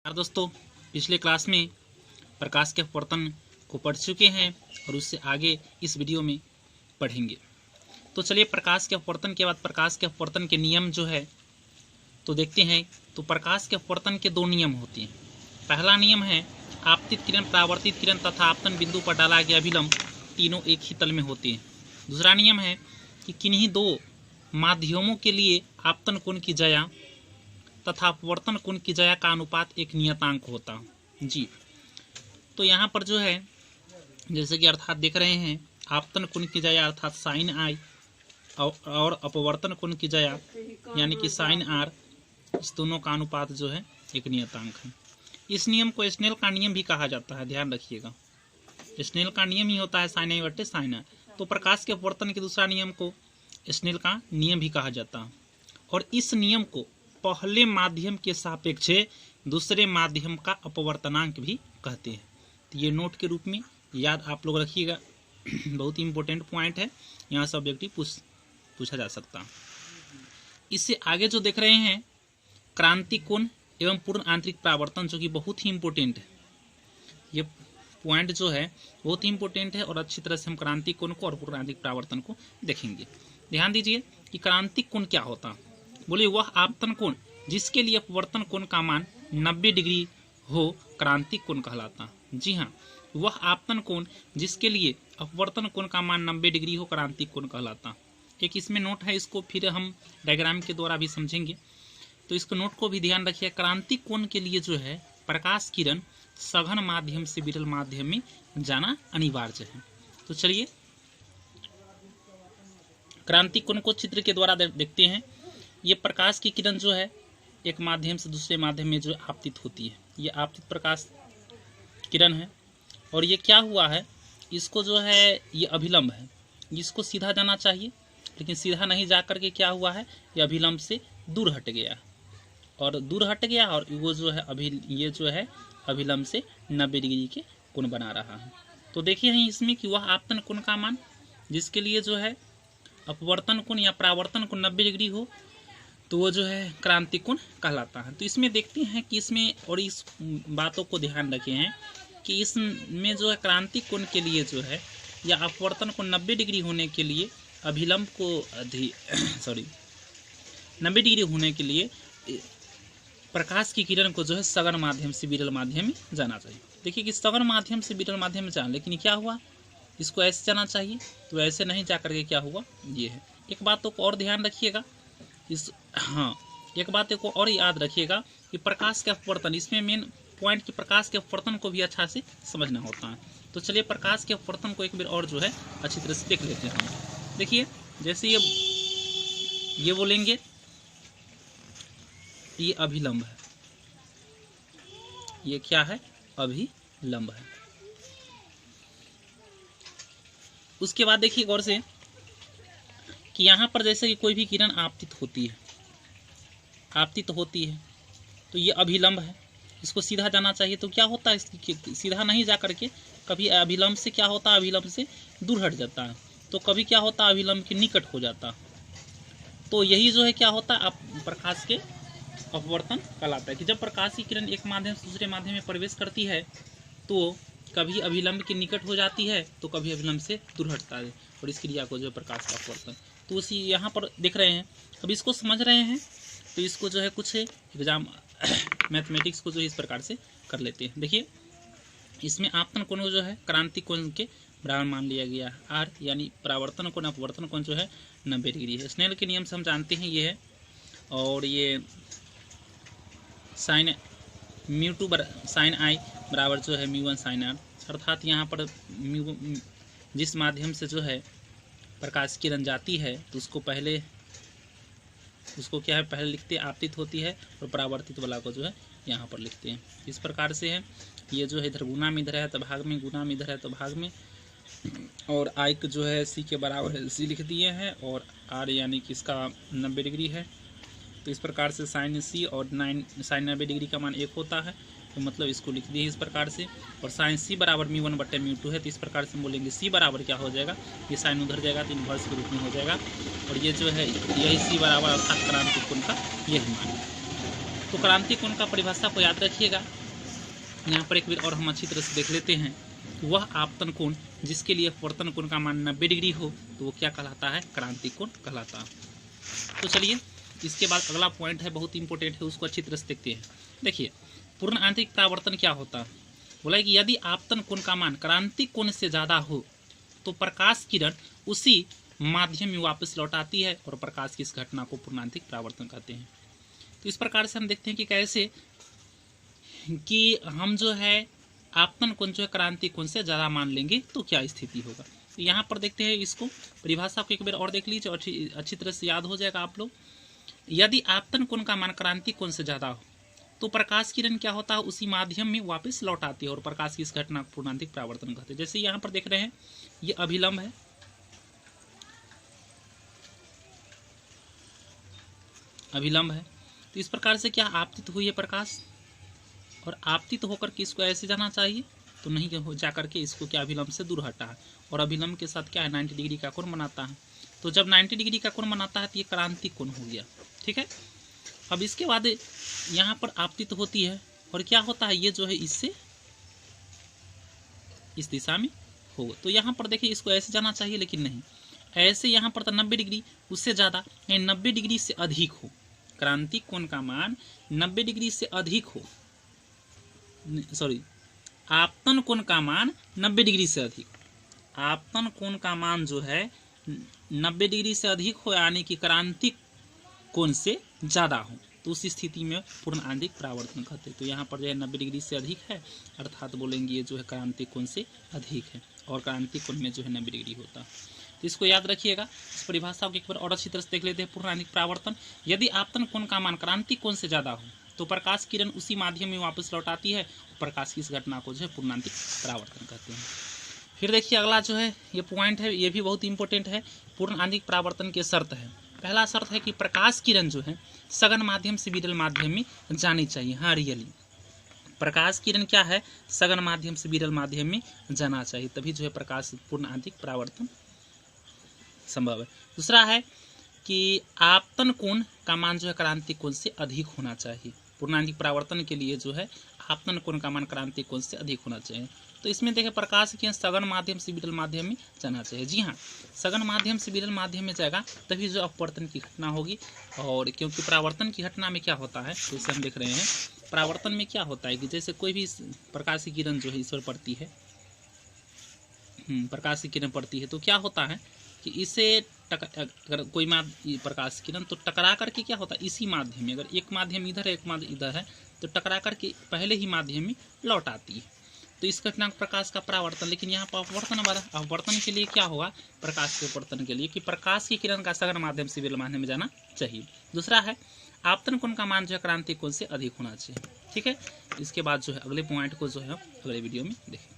दोस्तों, पिछले क्लास में प्रकाश के अपवर्तन को पढ़ चुके हैं और उससे आगे इस वीडियो में पढ़ेंगे। तो चलिए प्रकाश के अपवर्तन के बाद प्रकाश के अपवर्तन के नियम जो है तो देखते हैं। तो प्रकाश के अपवर्तन के दो नियम होते हैं। पहला नियम है आपतित किरण, परावर्तित किरण तथा आपतन बिंदु पर डाला गया अभिलंब तीनों एक ही तल में होते हैं। दूसरा नियम है कि किन्हीं दो माध्यमों के लिए आपतन कोण की ज्या तथा अपवर्तन कोण की ज्या का अनुपात एक नियतांक होता जी। तो यहाँ पर जो है जैसे कि अर्थात देख रहे हैं आपतन कोण की ज्या अर्थात साइन आई और अपवर्तन कोण की ज्या यानी कि साइन आर, इस दोनों का अनुपात जो है एक नियतांक है। इस नियम को स्नेल का नियम भी कहा जाता है, ध्यान रखिएगा। स्नेल का नियम ही होता है साइन आई बटे साइन आर। तो प्रकाश के अपवर्तन के दूसरा नियम को स्नेल का नियम भी कहा जाता है और इस नियम को पहले माध्यम के सापेक्ष दूसरे माध्यम का अपवर्तनांक भी कहते हैं। तो ये नोट के रूप में याद आप लोग रखिएगा, बहुत ही इंपॉर्टेंट पॉइंट है, यहाँ से ऑब्जेक्टिव पूछा जा सकता है। इससे आगे जो देख रहे हैं क्रांति कोण एवं पूर्ण आंतरिक परावर्तन, जो कि बहुत ही इंपॉर्टेंट है। ये पॉइंट जो है बहुत ही इंपॉर्टेंट है और अच्छी तरह से हम क्रांति कोण को और पूर्ण आंतरिक परावर्तन को देखेंगे। ध्यान दीजिए कि क्रांतिक कोण क्या होता है। बोले वह आपतन कोण जिसके लिए अपवर्तन कोण का मान 90 डिग्री हो क्रांतिक कोण कहलाता। जी हाँ, वह आपतन कोण जिसके लिए अपवर्तन कोण का मान 90 डिग्री हो क्रांतिक कोण कहलाता। एक इसमें नोट है, इसको फिर हम डायग्राम के द्वारा भी समझेंगे, तो इसको नोट को भी ध्यान रखिए। क्रांतिक कोण के लिए जो है प्रकाश किरण सघन माध्यम से विरल माध्यम में जाना अनिवार्य है। तो चलिए क्रांतिक कोण को चित्र के द्वारा देखते हैं। ये प्रकाश की किरण जो है एक माध्यम से दूसरे माध्यम में जो आपतित होती है, ये आपतित प्रकाश किरण है और ये क्या हुआ है, इसको जो है ये अभिलंब है, इसको सीधा जाना चाहिए लेकिन सीधा नहीं जा करके क्या हुआ है, ये अभिलंब से दूर हट गया और दूर हट गया और वो जो है ये जो है अभिलंब से 90 डिग्री के कोण बना रहा है। तो देखिए हैं इसमें कि वह आपतन कोण का मान जिसके लिए जो है अपवर्तन कोण या परावर्तन कोण 90 डिग्री हो तो वो जो है क्रांतिक कोण कहलाता है। तो इसमें देखते हैं कि इसमें और इस बातों को ध्यान रखे हैं कि इसमें जो है क्रांतिक कोण के लिए जो है या अपवर्तन कोण 90 डिग्री होने के लिए अभिलंब को 90 डिग्री होने के लिए प्रकाश की किरण को जो है सघन माध्यम से विरल माध्यम में जाना चाहिए। देखिए कि सघन माध्यम से विरल माध्यम में जाना, लेकिन क्या हुआ, इसको ऐसे जाना चाहिए तो ऐसे नहीं जा करके क्या हुआ, ये है। एक बातों को और ध्यान रखिएगा एक बात को और याद रखिएगा कि प्रकाश के अपवर्तन, इसमें मेन पॉइंट कि प्रकाश के अपवर्तन को भी अच्छा से समझना होता है। तो चलिए प्रकाश के अपवर्तन को एक बार और जो है अच्छी तरह से देख लेते हैं। देखिए जैसे ये बोलेंगे ये अभिलंब है, ये क्या है, अभिलंब है। उसके बाद देखिए गौर से कि यहाँ पर जैसे कि कोई भी किरण आपतित होती है तो ये अभिलंब है, इसको सीधा जाना चाहिए। तो क्या होता है, इसकी सीधा नहीं जा करके कभी अभिलंब से क्या होता है, अभिलंब से दूर हट जाता है, तो कभी क्या होता है अभिलंब के निकट हो जाता। तो यही जो है क्या होता है प्रकाश के अपवर्तन कहलाता है कि जब प्रकाश की किरण एक माध्यम से दूसरे माध्यम में प्रवेश करती है तो कभी अभिलंब के निकट हो जाती है तो कभी अभिलंब से दूर हटता है और इस क्रिया को जो है प्रकाश का अपवर्तन। तो उसी यहाँ पर देख रहे हैं, अब इसको समझ रहे हैं तो इसको जो है कुछ एग्जाम मैथमेटिक्स को जो है इस प्रकार से कर लेते हैं। देखिए इसमें आपतन कोण जो है क्रांतिक कोण के बराबर मान लिया गया आर, यानी परावर्तन कोण अपवर्तन कोण जो है 90 डिग्री है। स्नेल के नियम से हम जानते हैं ये है, और ये साइन म्यू टू साइन आई बराबर जो है म्यू 1 साइन आर, अर्थात यहाँ पर जिस माध्यम से जो है प्रकाश किरण जाती है तो उसको क्या है पहले लिखते हैं आपतित होती है और परावर्तित वाला को जो है यहाँ पर लिखते हैं। इस प्रकार से है, ये जो है इधर गुना में इधर है तो भाग में, गुना में इधर है तो भाग में, और आई जो है सी के बराबर है सी लिख दिए हैं और आर यानी कि इसका 90 डिग्री है। तो इस प्रकार से साइन सी और साइन 90 डिग्री का मान 1 होता है, तो मतलब इसको लिख दिए इस प्रकार से। और साइन सी बराबर म्यू 1 बटे म्यू 2 है, तो इस प्रकार से बोलेंगे सी बराबर क्या हो जाएगा, ये साइन उधर जाएगा तो इन्वर्स के रूप में हो जाएगा और ये जो है यही सी बराबर अर्थात क्रांतिक कोण का यही मान है। तो क्रांति कोण का परिभाषा को याद रखिएगा। यहाँ पर एक बार और हम अच्छी तरह से देख लेते हैं। वह आपतन कोण जिसके लिए अपवर्तन कोण का मान 90 डिग्री हो तो वो क्या कहलाता है, क्रांति कोण कहलाता है। तो चलिए इसके बाद अगला पॉइंट है, बहुत इंपॉर्टेंट है, उसको अच्छी तरह से देखते हैं। देखिए पूर्ण आंतरिक परावर्तन क्या होता है, बोला कि यदि आपतन कोण का मान क्रांति कोण से ज़्यादा हो तो प्रकाश किरण उसी माध्यम में वापस लौट आती है और प्रकाश की इस घटना को पूर्णांतिक परावर्तन कहते हैं। तो इस प्रकार से हम देखते हैं कि कैसे कि हम जो है आपतन कोण जो है क्रांति कोण से ज़्यादा मान लेंगे तो क्या स्थिति होगा। तो यहाँ पर देखते हैं, इसको परिभाषा को एक बार और देख लीजिए और अच्छी तरह से याद हो जाएगा आप लोग। यदि आपतन कोण का मान क्रांति कोण से ज़्यादा हो तो प्रकाश किरण क्या होता है, उसी माध्यम में वापस लौट आती है और प्रकाश की इस घटना को पूर्णांतिक परावर्तन कहते हैं। जैसे यहाँ पर देख रहे हैं ये अभिलंब है, अभिलंब है, तो इस प्रकार से क्या आपतित हुई है प्रकाश, और आपतित होकर के इसको ऐसे जाना चाहिए तो नहीं हो जाकर के इसको क्या अभिलंब से दूर हटा है और अभिलंब के साथ क्या है 90 डिग्री का कोण बनाता है। तो जब 90 डिग्री का कोण बनाता है तो ये क्रांति कोण हो गया। ठीक है, अब इसके बाद यहाँ पर आपतित होती है और क्या होता है, ये जो है इससे इस दिशा में होगा। तो यहाँ पर देखिए इसको ऐसे जाना चाहिए लेकिन नहीं, ऐसे यहाँ पर तो 90 डिग्री उससे ज़्यादा नहीं, 90 डिग्री से अधिक हो, क्रांति कोण का मान 90 डिग्री से अधिक हो, सॉरी आपतन कोण का मान 90 डिग्री से अधिक, आपतन कोण का मान जो है 90 डिग्री से अधिक हो यानी कि क्रांति कोण से ज़्यादा हो तो उस स्थिति में पूर्ण आंतरिक परावर्तन कहते हैं। तो यहाँ पर जो है 90 डिग्री से अधिक है अर्थात बोलेंगे ये जो है क्रांति कोण से अधिक है और क्रांति कोण में जो है 90 डिग्री होता है। तो इसको याद रखिएगा। इस परिभाषा को एक बार और अच्छी तरह से देख लेते हैं। पूर्ण आंतरिक परावर्तन, यदि आपतन कोण का मान क्रांति कोण से ज़्यादा हो तो प्रकाश किरण उसी माध्यम में वापस लौट आती है, प्रकाश की इस घटना को जो है पूर्णांतिक परावर्तन कहते हैं। फिर देखिए अगला जो है ये पॉइंट है, ये भी बहुत इंपॉर्टेंट है। पूर्ण आंतरिक परावर्तन के शर्त है, पहला शर्त है कि प्रकाश किरण जो है सघन माध्यम से विरल माध्यम में जानी चाहिए। हाँ रियली प्रकाश किरण क्या है, सघन माध्यम से विरल माध्यम में जाना चाहिए, तभी जो है प्रकाश पूर्ण आंतरिक परावर्तन संभव है। दूसरा है कि आपतन कोण का मान जो है क्रांति कोण से अधिक होना चाहिए। पूर्णांतिक परावर्तन के लिए जो है आपतन कोण का मान क्रांति कोण से अधिक होना चाहिए। तो इसमें देखिए प्रकाश किरण सघन माध्यम से विरल माध्यम में जाना चाहिए। जी हाँ, सघन माध्यम से विरल माध्यम में जाएगा तभी जो अपवर्तन की घटना होगी। और क्योंकि परावर्तन की घटना में क्या होता है, जैसे हम देख रहे हैं परावर्तन में क्या होता है कि जैसे कोई भी प्रकाश की किरण जो है इस पर पड़ती है, प्रकाश की किरण पड़ती है तो क्या होता है कि इसे अगर कोई प्रकाश किरण तो टकरा करके क्या होता है इसी माध्यम में, अगर एक माध्यम इधर है एक माध्यम इधर है तो टकरा करके पहले ही माध्यम में लौट आती है। तो इस घटना प्रकाश का परावर्तन। लेकिन यहाँ पर अपवर्तन वाला, अपवर्तन के लिए क्या होगा, प्रकाश के अपवर्तन के लिए कि प्रकाश की किरण का सघन माध्यम से विरल माध्यम में जाना चाहिए। दूसरा है आपतन कोण का मान जो है क्रांति कोण से अधिक होना चाहिए। ठीक है, इसके बाद जो है अगले पॉइंट को जो है अगले वीडियो में देखेंगे।